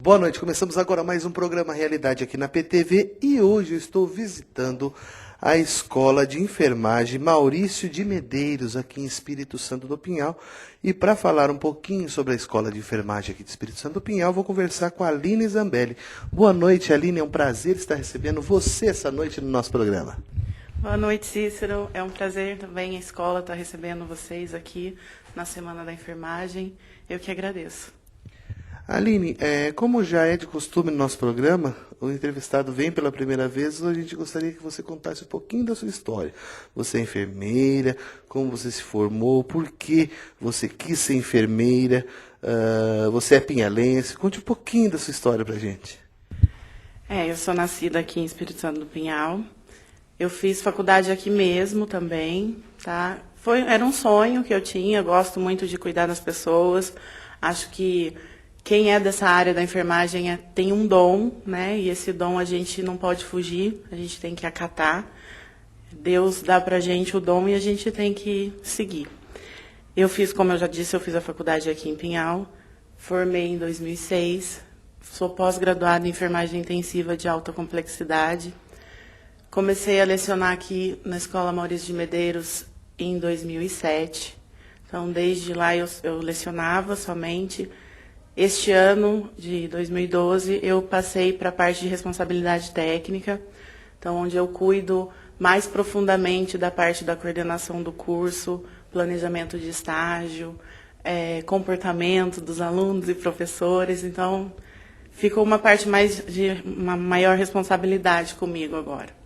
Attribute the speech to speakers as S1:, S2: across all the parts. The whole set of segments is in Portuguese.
S1: Boa noite, começamos agora mais um programa Realidade aqui na PTV e hoje eu estou visitando a Escola de Enfermagem Maurício de Medeiros, aqui em Espírito Santo do Pinhal. E para falar um pouquinho sobre a Escola de Enfermagem aqui de Espírito Santo do Pinhal, vou conversar com a Aline Zambelli. Boa noite, Aline, é um prazer estar recebendo você essa noite no nosso programa.
S2: Boa noite, Cícero. É um prazer também a escola estar recebendo vocês aqui na Semana da Enfermagem. Eu que agradeço.
S1: Aline, como já é de costume no nosso programa, o entrevistado vem pela primeira vez, hoje a gente gostaria que você contasse um pouquinho da sua história. Você é enfermeira, como você se formou, por que você quis ser enfermeira, você é pinhalense, conte um pouquinho da sua história pra gente.
S2: Eu sou nascida aqui em Espírito Santo do Pinhal. Eu fiz faculdade aqui mesmo também, tá? Era um sonho que eu tinha, gosto muito de cuidar das pessoas. Acho que quem é dessa área da enfermagem tem um dom, né? E esse dom a gente não pode fugir, a gente tem que acatar. Deus dá pra gente o dom e a gente tem que seguir. Como eu já disse, eu fiz a faculdade aqui em Pinhal, formei em 2006, sou pós-graduada em enfermagem intensiva de alta complexidade. Comecei a lecionar aqui na Escola Maurício de Medeiros em 2007. Então, desde lá eu lecionava somente. Este ano, de 2012, eu passei para a parte de responsabilidade técnica, então, onde eu cuido mais profundamente da parte da coordenação do curso, planejamento de estágio, comportamento dos alunos e professores. Então, ficou uma parte mais de uma maior responsabilidade comigo agora.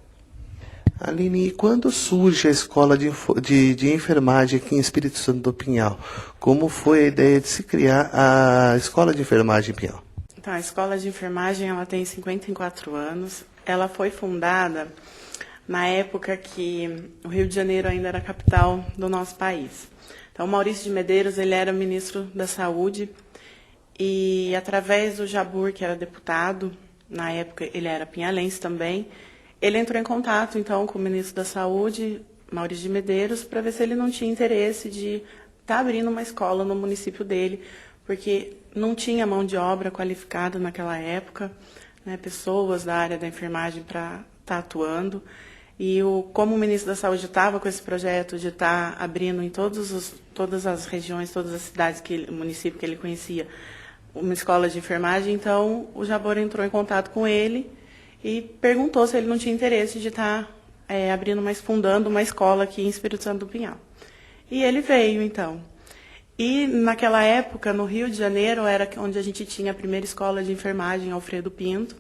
S1: Aline, e quando surge a escola de enfermagem aqui em Espírito Santo do Pinhal? Como foi a ideia de se criar a escola de enfermagem em Pinhal?
S2: Então, a escola de enfermagem ela tem 54 anos. Ela foi fundada na época que o Rio de Janeiro ainda era a capital do nosso país. Então, o Maurício de Medeiros ele era ministro da Saúde e, através do Jabur, que era deputado, na época ele era pinhalense também, ele entrou em contato, então, com o ministro da Saúde, Maurício de Medeiros, para ver se ele não tinha interesse de estar abrindo uma escola no município dele, porque não tinha mão de obra qualificada naquela época, né, pessoas da área da enfermagem para estar atuando. E como o ministro da Saúde estava com esse projeto de estar abrindo em todas as regiões, todas as cidades, o município que ele conhecia, uma escola de enfermagem, então o Jabor entrou em contato com ele e perguntou se ele não tinha interesse de estar fundando uma escola aqui em Espírito Santo do Pinhal. E ele veio, então. E, naquela época, no Rio de Janeiro, era onde a gente tinha a primeira escola de enfermagem, Alfredo Pinto.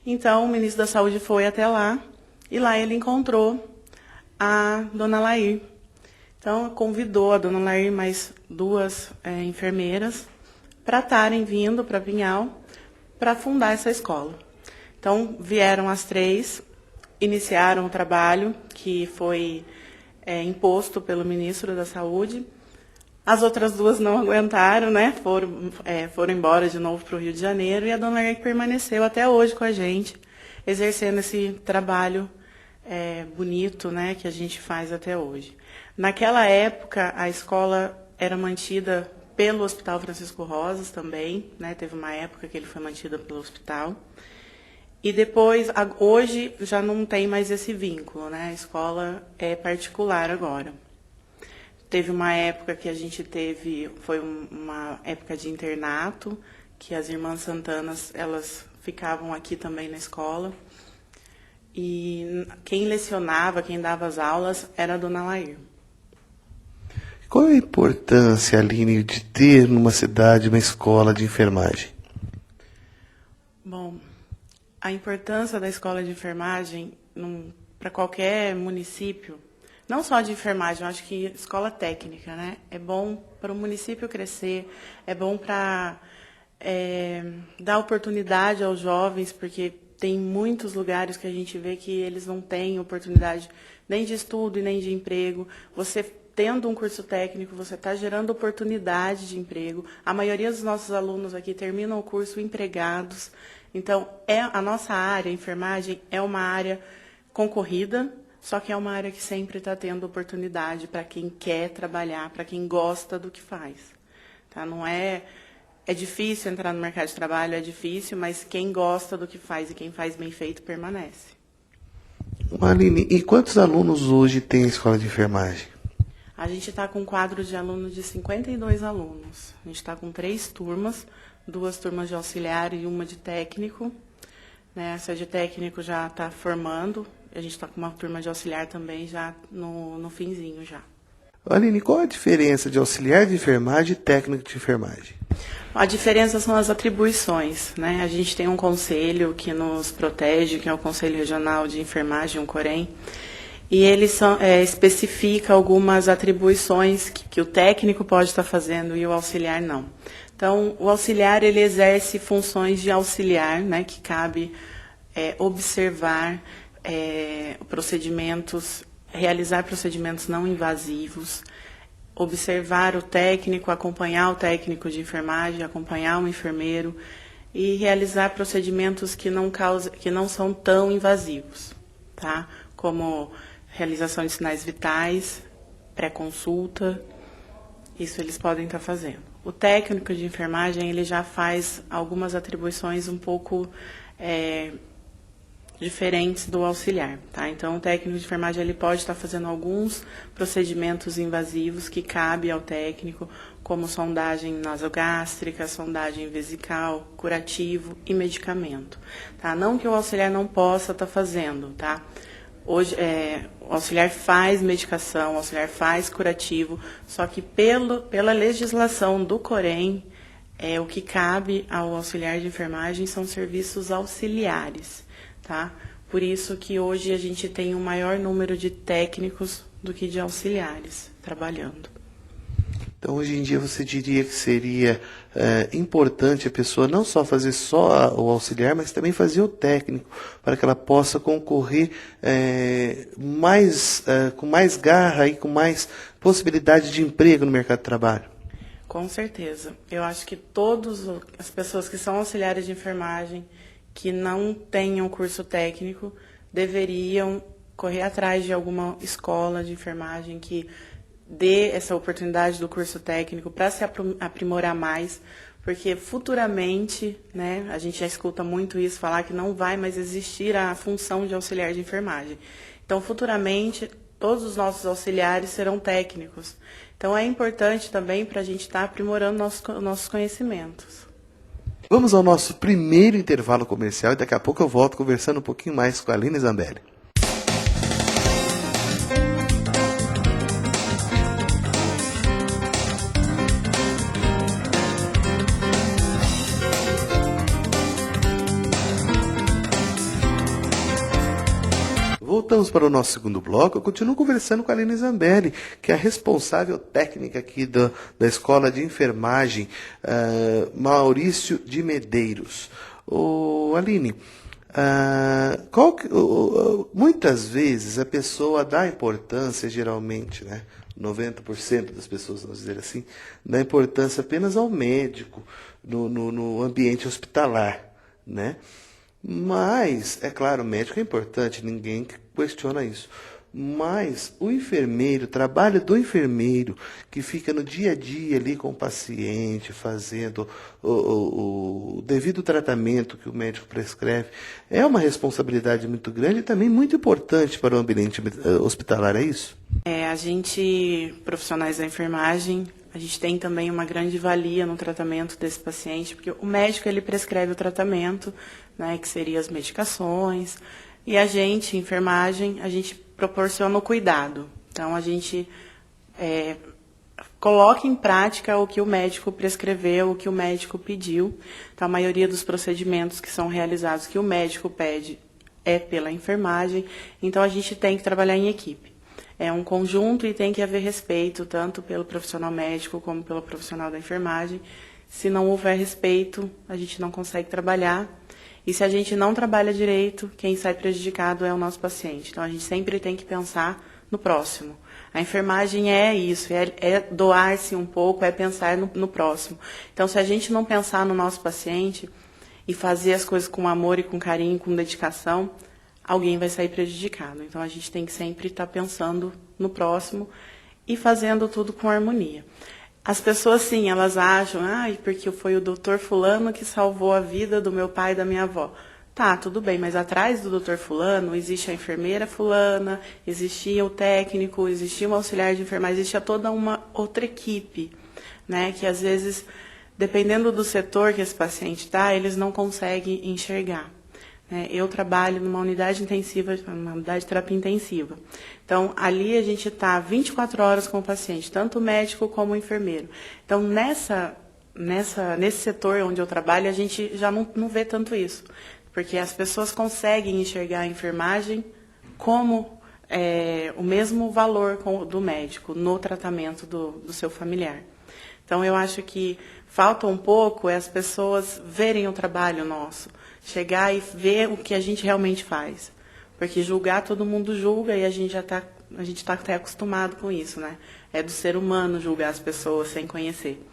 S2: Então, o ministro da Saúde foi até lá, e lá ele encontrou a dona Lair. Então, convidou a dona Lair e mais duas enfermeiras para estarem vindo para Pinhal para fundar essa escola. Então, vieram as três, iniciaram o trabalho que foi imposto pelo ministro da Saúde. As outras duas não aguentaram, né? Foram embora de novo para o Rio de Janeiro e a dona Lair permaneceu até hoje com a gente, exercendo esse trabalho bonito, né, que a gente faz até hoje. Naquela época, a escola era mantida pelo Hospital Francisco Rosas também, né? Teve uma época que ele foi mantido pelo hospital. E depois, hoje, já não tem mais esse vínculo, né? A escola é particular agora. Teve uma época que a gente foi uma época de internato, que as irmãs Santanas, elas ficavam aqui também na escola. E quem lecionava, quem dava as aulas, era a dona Lair.
S1: Qual é a importância, Aline, de ter numa cidade uma escola de enfermagem?
S2: Bom, a importância da escola de enfermagem para qualquer município, não só de enfermagem, eu acho que escola técnica, né? É bom para o município crescer, é bom para dar oportunidade aos jovens, porque tem muitos lugares que a gente vê que eles não têm oportunidade nem de estudo e nem de emprego. Você tendo um curso técnico, você está gerando oportunidade de emprego. A maioria dos nossos alunos aqui terminam o curso empregados. Então, a nossa área, a enfermagem, é uma área concorrida, só que é uma área que sempre está tendo oportunidade para quem quer trabalhar, para quem gosta do que faz. Tá? Não é É difícil entrar no mercado de trabalho, é difícil, mas quem gosta do que faz e quem faz bem feito permanece.
S1: Aline, e quantos alunos hoje tem a escola de enfermagem?
S2: A gente está com um quadro de alunos de 52 alunos. A gente está com 3 turmas, 2 turmas de auxiliar e uma de técnico. Né? Essa de técnico já está formando. A gente está com uma turma de auxiliar também já no finzinho já.
S1: Aline, qual a diferença de auxiliar de enfermagem e técnico de enfermagem?
S2: A diferença são as atribuições, né? A gente tem um conselho que nos protege, que é o Conselho Regional de Enfermagem, o COREN, e ele especifica algumas atribuições que o técnico pode estar fazendo e o auxiliar não. Então, o auxiliar ele exerce funções de auxiliar, né? Que cabe observar procedimentos, realizar procedimentos não invasivos, observar o técnico, acompanhar o técnico de enfermagem, acompanhar o enfermeiro e realizar procedimentos que não são tão invasivos, tá? Como realização de sinais vitais, pré-consulta, isso eles podem estar fazendo. O técnico de enfermagem ele já faz algumas atribuições um pouco diferentes do auxiliar, tá? Então, o técnico de enfermagem ele pode estar fazendo alguns procedimentos invasivos que cabe ao técnico, como sondagem nasogástrica, sondagem vesical, curativo e medicamento, tá? Não que o auxiliar não possa estar fazendo, tá? Hoje, o auxiliar faz medicação, o auxiliar faz curativo, só que pela legislação do COREN, o que cabe ao auxiliar de enfermagem são serviços auxiliares. Tá? Por isso que hoje a gente tem um maior número de técnicos do que de auxiliares trabalhando.
S1: Então, hoje em dia, você diria que seria importante a pessoa não só fazer só o auxiliar, mas também fazer o técnico, para que ela possa concorrer com mais garra e com mais possibilidade de emprego no mercado de trabalho?
S2: Com certeza. Eu acho que todas as pessoas que são auxiliares de enfermagem, que não tenham curso técnico, deveriam correr atrás de alguma escola de enfermagem que dê essa oportunidade do curso técnico para se aprimorar mais, porque futuramente, né, a gente já escuta muito isso, falar que não vai mais existir a função de auxiliar de enfermagem. Então, futuramente, todos os nossos auxiliares serão técnicos. Então, é importante também para a gente estar aprimorando nossos conhecimentos.
S1: Vamos ao nosso primeiro intervalo comercial e daqui a pouco eu volto conversando um pouquinho mais com a Aline Zambelli. Voltamos para o nosso segundo bloco. Eu continuo conversando com a Aline Zambelli, que é a responsável técnica aqui da Escola de Enfermagem Maurício de Medeiros. Aline, muitas vezes a pessoa dá importância, geralmente, né, 90% das pessoas, vamos dizer assim, dá importância apenas ao médico no ambiente hospitalar, né? Mas, é claro, o médico é importante, ninguém questiona isso. Mas o enfermeiro, o trabalho do enfermeiro, que fica no dia a dia ali com o paciente, fazendo o devido tratamento que o médico prescreve, é uma responsabilidade muito grande e também muito importante para o ambiente hospitalar, é isso?
S2: A gente, profissionais da enfermagem, a gente tem também uma grande valia no tratamento desse paciente, porque o médico ele prescreve o tratamento, né, que seria as medicações, e a gente, enfermagem, a gente proporciona o cuidado. Então, a gente coloca em prática o que o médico prescreveu, o que o médico pediu. Então, a maioria dos procedimentos que são realizados que o médico pede é pela enfermagem. Então, a gente tem que trabalhar em equipe. É um conjunto e tem que haver respeito, tanto pelo profissional médico como pelo profissional da enfermagem. Se não houver respeito, a gente não consegue trabalhar. E se a gente não trabalha direito, quem sai prejudicado é o nosso paciente. Então, a gente sempre tem que pensar no próximo. A enfermagem é isso, é doar-se um pouco, é pensar no próximo. Então, se a gente não pensar no nosso paciente e fazer as coisas com amor e com carinho, com dedicação, alguém vai sair prejudicado. Então, a gente tem que sempre estar pensando no próximo e fazendo tudo com harmonia. As pessoas, sim, elas acham, porque foi o doutor fulano que salvou a vida do meu pai e da minha avó. Tá, tudo bem, mas atrás do doutor fulano existe a enfermeira fulana, existia o técnico, existia o auxiliar de enfermagem, existia toda uma outra equipe, né, que às vezes, dependendo do setor que esse paciente está, eles não conseguem enxergar. Eu trabalho numa unidade intensiva, uma unidade de terapia intensiva. Então, ali a gente está 24 horas com o paciente, tanto o médico como o enfermeiro. Então, nesse setor onde eu trabalho, a gente já não vê tanto isso, porque as pessoas conseguem enxergar a enfermagem como o mesmo valor do médico no tratamento do seu familiar. Então, eu acho que falta um pouco as pessoas verem o trabalho nosso, chegar e ver o que a gente realmente faz. Porque julgar, todo mundo julga e a gente está até acostumado com isso, né? É do ser humano julgar as pessoas sem conhecer.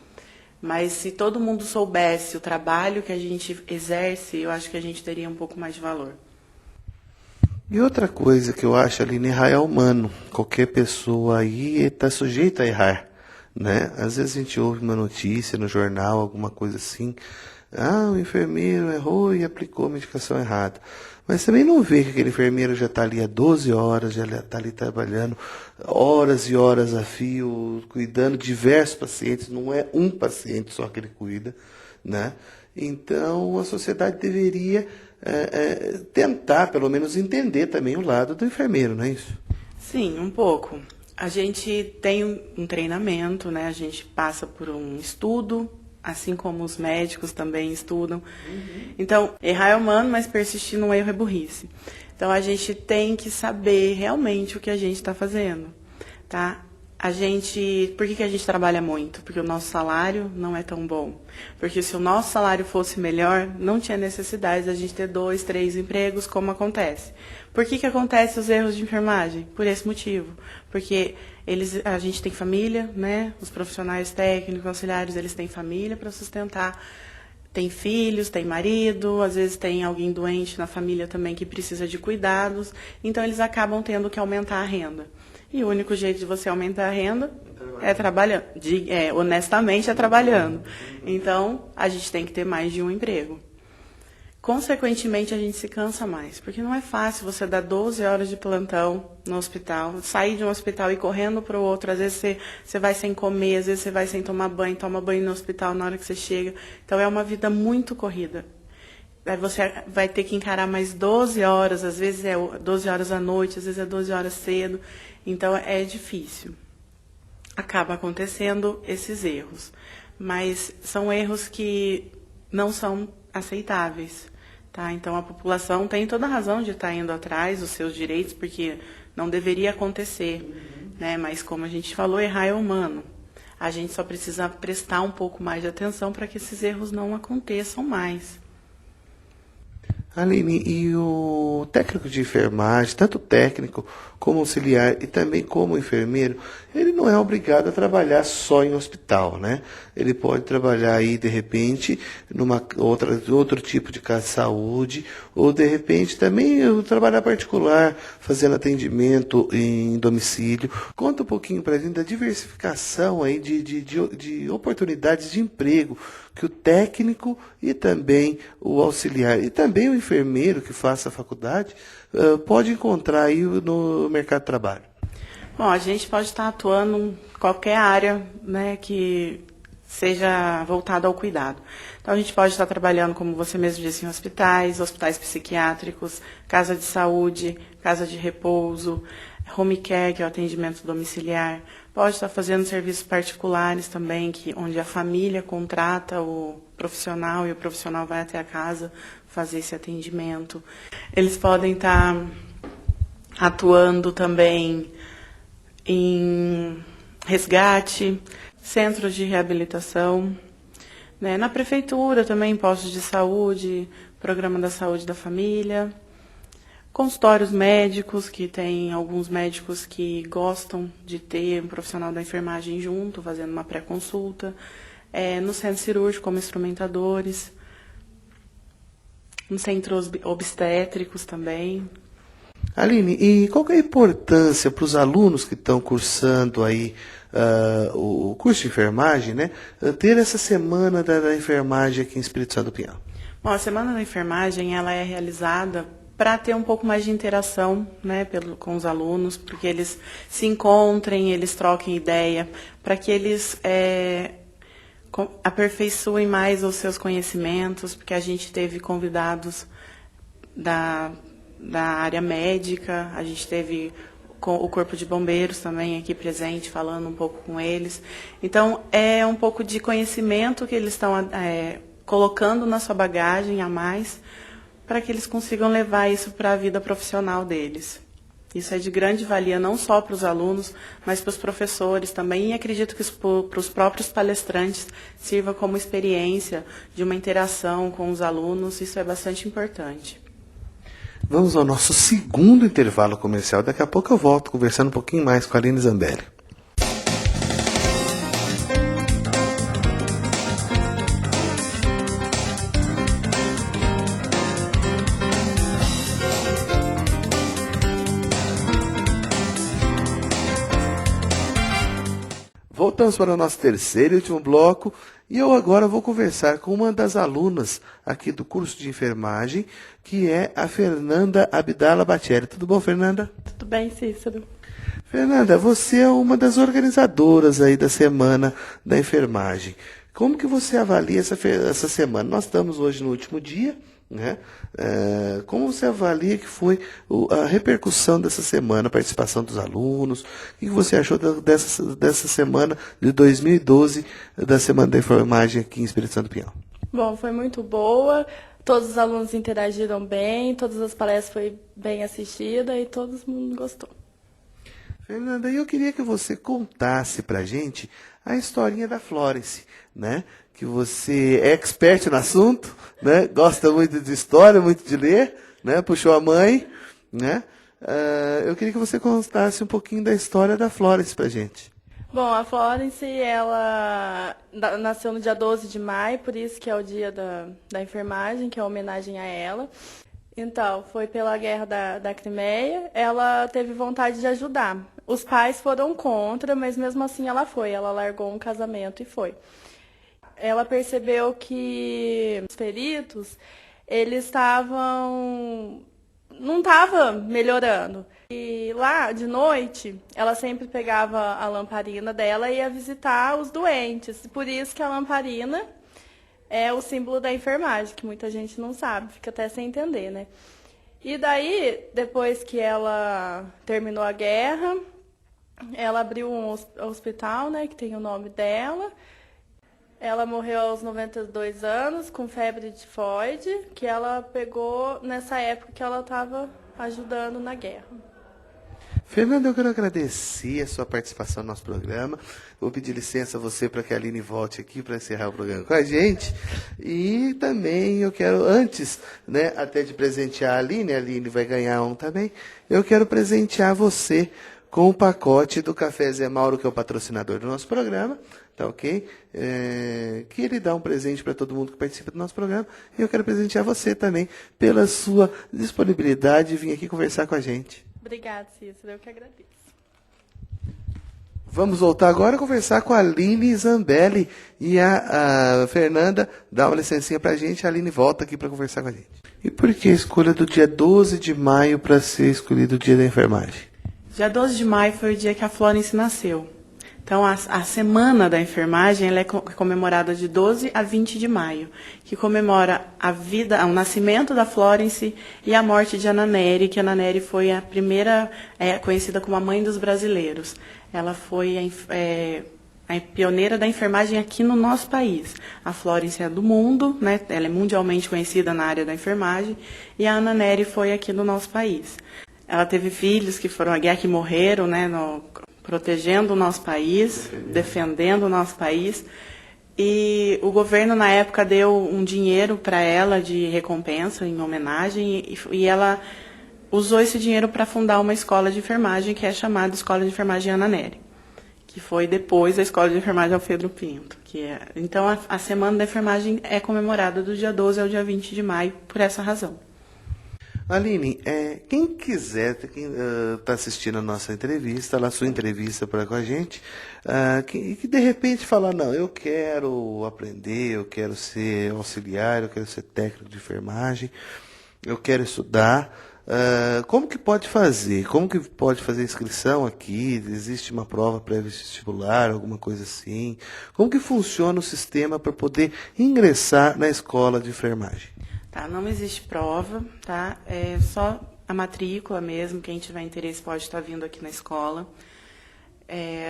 S2: Mas se todo mundo soubesse o trabalho que a gente exerce, eu acho que a gente teria um pouco mais de valor.
S1: E outra coisa que eu acho, Aline, errar é humano. Qualquer pessoa aí está sujeita a errar, né? Às vezes a gente ouve uma notícia no jornal, alguma coisa assim. O enfermeiro errou e aplicou a medicação errada. Mas também não vê que aquele enfermeiro já está ali há 12 horas, já está ali trabalhando horas e horas a fio, cuidando de diversos pacientes, não é um paciente só que ele cuida, né? Então a sociedade deveria tentar, pelo menos, entender também o lado do enfermeiro, não é isso?
S2: Sim, um pouco. A gente tem um treinamento, né? A gente passa por um estudo, assim como os médicos também estudam. Então, errar é humano, mas persistir no erro é burrice. Então, a gente tem que saber realmente o que a gente está fazendo, tá? Por que a gente trabalha muito? Porque o nosso salário não é tão bom. Porque se o nosso salário fosse melhor, não tinha necessidade de a gente ter 2, 3 empregos, como acontece. Por que acontecem os erros de enfermagem? Por esse motivo. Porque a gente tem família, né? Os profissionais técnicos, auxiliares, eles têm família para sustentar. Tem filhos, tem marido, às vezes tem alguém doente na família também que precisa de cuidados. Então, eles acabam tendo que aumentar a renda. E o único jeito de você aumentar a renda é trabalhando. Honestamente, é trabalhando. Então, a gente tem que ter mais de um emprego. Consequentemente, a gente se cansa mais, porque não é fácil você dar 12 horas de plantão no hospital, sair de um hospital e ir correndo para o outro. Às vezes você vai sem comer, às vezes você vai sem tomar banho, toma banho no hospital na hora que você chega. Então, é uma vida muito corrida. Aí você vai ter que encarar mais 12 horas, às vezes é 12 horas à noite, às vezes é 12 horas cedo. Então, é difícil. Acaba acontecendo esses erros. Mas são erros que não são aceitáveis. Tá? Então, a população tem toda a razão de estar indo atrás dos seus direitos, porque não deveria acontecer. Né? Mas, como a gente falou, errar é humano. A gente só precisa prestar um pouco mais de atenção para que esses erros não aconteçam mais.
S1: Aline, e o técnico de enfermagem, tanto técnico como auxiliar e também como enfermeiro, ele não é obrigado a trabalhar só em hospital, né? Ele pode trabalhar aí, de repente, outro tipo de casa de saúde, ou de repente também trabalhar particular, fazendo atendimento em domicílio. Conta um pouquinho para a gente da diversificação aí de oportunidades de emprego que o técnico e também o auxiliar e também o enfermeiro que faça a faculdade pode encontrar aí no mercado de trabalho.
S2: Bom, a gente pode estar atuando em qualquer área, né, que seja voltada ao cuidado. Então, a gente pode estar trabalhando, como você mesmo disse, em hospitais psiquiátricos, casa de saúde, casa de repouso, home care, que é o atendimento domiciliar. Pode estar fazendo serviços particulares também, onde a família contrata o profissional e o profissional vai até a casa fazer esse atendimento. Eles podem estar atuando também em resgate, centros de reabilitação, né? Na prefeitura também, postos de saúde, programa da saúde da família, consultórios médicos, que tem alguns médicos que gostam de ter um profissional da enfermagem junto, fazendo uma pré-consulta, no centro cirúrgico como instrumentadores, nos centros obstétricos também.
S1: Aline, e qual que é a importância para os alunos que estão cursando aí o curso de enfermagem, né, ter essa semana da enfermagem aqui em Espírito Santo do Pinhal?
S2: Bom, a Semana da Enfermagem ela é realizada para ter um pouco mais de interação, né, com os alunos, porque eles se encontrem, eles troquem ideia, para que eles aperfeiçoem mais os seus conhecimentos, porque a gente teve convidados da área médica, a gente teve o Corpo de Bombeiros também aqui presente, falando um pouco com eles. Então, é um pouco de conhecimento que eles estão colocando na sua bagagem a mais, para que eles consigam levar isso para a vida profissional deles. Isso é de grande valia, não só para os alunos, mas para os professores também, e acredito que para os próprios palestrantes sirva como experiência de uma interação com os alunos, isso é bastante importante.
S1: Vamos ao nosso segundo intervalo comercial. Daqui a pouco eu volto conversando um pouquinho mais com a Aline Zambelli. Voltamos para o nosso terceiro e último bloco e eu agora vou conversar com uma das alunas aqui do curso de enfermagem, que é a Fernanda Abdala Batieri. Tudo bom, Fernanda?
S2: Tudo bem, Cícero.
S1: Fernanda, você é uma das organizadoras aí da Semana da Enfermagem. Como que você avalia essa semana? Nós estamos hoje no último dia, né? Como você avalia que foi a repercussão dessa semana, a participação dos alunos? O que você achou dessa semana de 2012, da Semana da Enfermagem aqui em Espírito Santo do Pinhal?
S3: Bom, foi muito boa, todos os alunos interagiram bem, todas as palestras foram bem assistidas e todo mundo gostou.
S1: Fernanda, eu queria que você contasse pra gente a historinha da Florence, né? Que você é expert no assunto, né? Gosta muito de história, muito de ler, né? Puxou a mãe, né? Eu queria que você contasse um pouquinho da história da Florence pra gente.
S3: Bom, a Florence, ela nasceu no dia 12 de maio, por isso que é o dia da enfermagem, que é uma homenagem a ela. Então, foi pela guerra da Crimeia, ela teve vontade de ajudar. Os pais foram contra, mas mesmo assim ela foi, ela largou um casamento e foi. Ela percebeu que os feridos, eles não estavam melhorando. E lá, de noite, ela sempre pegava a lamparina dela e ia visitar os doentes. Por isso que a lamparina é o símbolo da enfermagem, que muita gente não sabe, fica até sem entender, né? E daí, depois que ela terminou a guerra, ela abriu um hospital, né, que tem o nome dela. Ela morreu aos 92 anos, com febre tifoide, que ela pegou nessa época que ela estava ajudando na guerra.
S1: Fernanda, eu quero agradecer a sua participação no nosso programa. Vou pedir licença a você para que a Aline volte aqui para encerrar o programa com a gente. E também eu quero, antes, né, até de presentear a Aline vai ganhar um também, eu quero presentear você com o pacote do Café Zé Mauro, que é o patrocinador do nosso programa, tá ok? Que ele dá um presente para todo mundo que participa do nosso programa. E eu quero presentear você também pela sua disponibilidade de vir aqui conversar com a gente.
S3: Obrigada, Cícero, eu que agradeço.
S1: Vamos voltar agora a conversar com a Aline Zambelli. E a Fernanda dá uma licencinha para a gente, a Aline volta aqui para conversar com a gente. E por que a escolha do dia 12 de maio para ser escolhido o dia da enfermagem?
S2: Dia 12 de maio foi o dia que a Florence nasceu. Então, a Semana da Enfermagem ela é comemorada de 12 a 20 de maio, que comemora o nascimento da Florence e a morte de Ana Nery, que Ana Nery foi a primeira, conhecida como a mãe dos brasileiros. Ela foi a pioneira da enfermagem aqui no nosso país. A Florence é do mundo, né? Ela é mundialmente conhecida na área da enfermagem, e a Ana Nery foi aqui no nosso país. Ela teve filhos que foram à guerra, que morreram, né, protegendo o nosso país, defendendo o nosso país. E o governo, na época, deu um dinheiro para ela de recompensa, em homenagem, e ela usou esse dinheiro para fundar uma escola de enfermagem, que é chamada Escola de Enfermagem Ana Nery, que foi depois da Escola de Enfermagem Alfredo Pinto. Então, a Semana da Enfermagem é comemorada do dia 12 ao dia 20 de maio, por essa razão.
S1: Aline, quem quiser, quem está assistindo a nossa entrevista, a sua entrevista com a gente, que de repente fala, não, eu quero aprender, eu quero ser auxiliar, eu quero ser técnico de enfermagem, eu quero estudar, como que pode fazer? Como que pode fazer inscrição aqui? Existe uma prova pré-vestibular, alguma coisa assim? Como que funciona o sistema para poder ingressar na escola de enfermagem?
S2: Tá, não existe prova, tá? É só a matrícula mesmo. Quem tiver interesse pode estar vindo aqui na escola.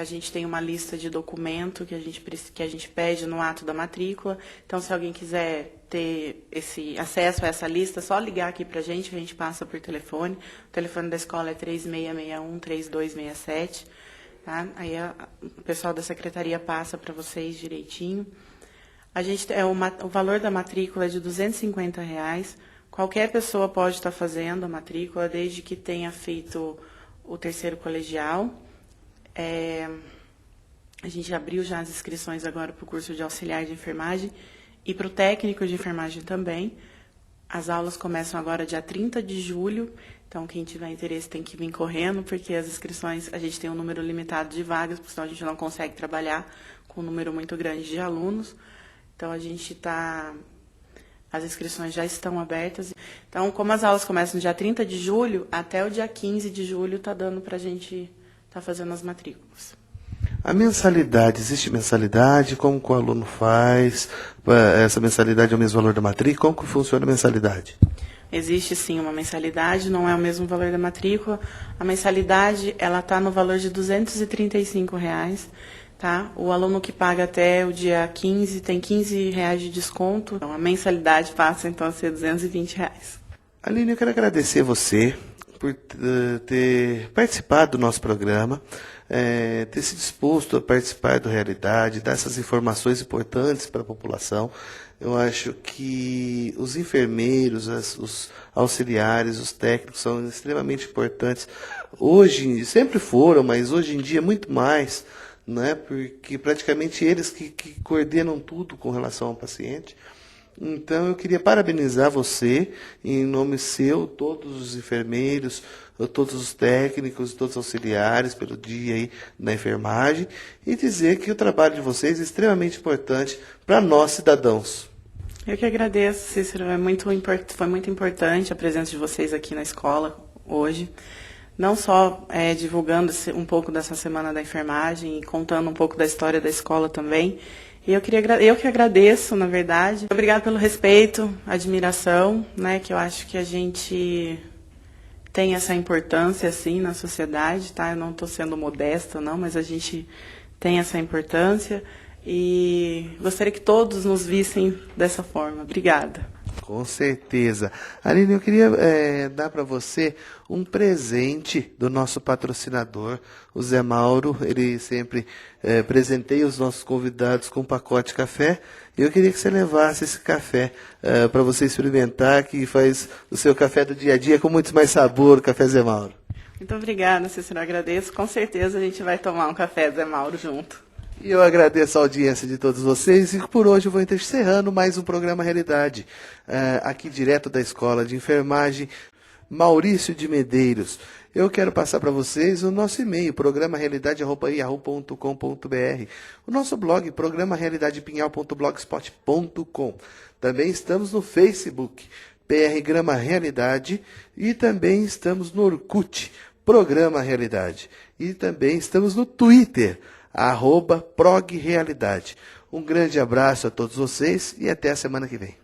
S2: A gente tem uma lista de documento que a gente pede no ato da matrícula. Então, se alguém quiser ter esse acesso a essa lista, é só ligar aqui para a gente passa por telefone. O telefone da escola é 3661-3267. Tá? Aí o pessoal da secretaria passa para vocês direitinho. O valor da matrícula é de R$250. Qualquer pessoa pode estar fazendo a matrícula, desde que tenha feito o terceiro colegial. A gente abriu já as inscrições agora para o curso de auxiliar de enfermagem e para o técnico de enfermagem também. As aulas começam agora dia 30 de julho, então quem tiver interesse tem que vir correndo, porque as inscrições, a gente tem um número limitado de vagas, porque senão a gente não consegue trabalhar com um número muito grande de alunos. Então, as inscrições já estão abertas. Então, como as aulas começam no dia 30 de julho, até o dia 15 de julho está dando para a gente estar fazendo as matrículas.
S1: A mensalidade, existe mensalidade? Como que o aluno faz? Essa mensalidade é o mesmo valor da matrícula? Como que funciona a mensalidade?
S2: Existe, sim, uma mensalidade, não é o mesmo valor da matrícula. A mensalidade ela está no valor de R$235. Tá? O aluno que paga até o dia 15 tem R$15 de desconto. Então, a mensalidade passa então a ser R$220.
S1: Aline, eu quero agradecer você por ter participado do nosso programa, ter se disposto a participar do Realidade, dar essas informações importantes para a população. Eu acho que os enfermeiros, os auxiliares, os técnicos são extremamente importantes. Hoje, sempre foram, mas hoje em dia muito mais, né? Porque praticamente eles que coordenam tudo com relação ao paciente. Então, eu queria parabenizar você, em nome seu, todos os enfermeiros, todos os técnicos, todos os auxiliares, pelo dia aí na enfermagem, e dizer que o trabalho de vocês é extremamente importante para nós, cidadãos.
S2: Eu que agradeço, Cícero. Foi muito importante a presença de vocês aqui na escola hoje. Não só divulgando um pouco dessa Semana da Enfermagem e contando um pouco da história da escola também. E eu que agradeço, na verdade. Obrigada pelo respeito, admiração, né, que eu acho que a gente tem essa importância assim na sociedade, tá? Eu não estou sendo modesta, não, mas a gente tem essa importância e gostaria que todos nos vissem dessa forma. Obrigada.
S1: Com certeza. Aline, eu queria dar para você um presente do nosso patrocinador, o Zé Mauro. Ele sempre presenteia os nossos convidados com um pacote de café. E eu queria que você levasse esse café para você experimentar, que faz o seu café do dia a dia com muito mais sabor, o café Zé Mauro.
S2: Muito obrigada, Cícero. Agradeço. Com certeza a gente vai tomar um café Zé Mauro junto.
S1: E eu agradeço a audiência de todos vocês e por hoje eu vou encerrando mais um programa Realidade, aqui direto da Escola de Enfermagem Maurício de Medeiros. Eu quero passar para vocês o nosso e-mail, programarealidade@yahoo.com.br, o nosso blog, programarealidadepinhal.blogspot.com. Também estamos no Facebook, PR Grama Realidade, e também estamos no Orkut, Programa Realidade. E também estamos no Twitter, @progrealidade. Um grande abraço a todos vocês e até a semana que vem.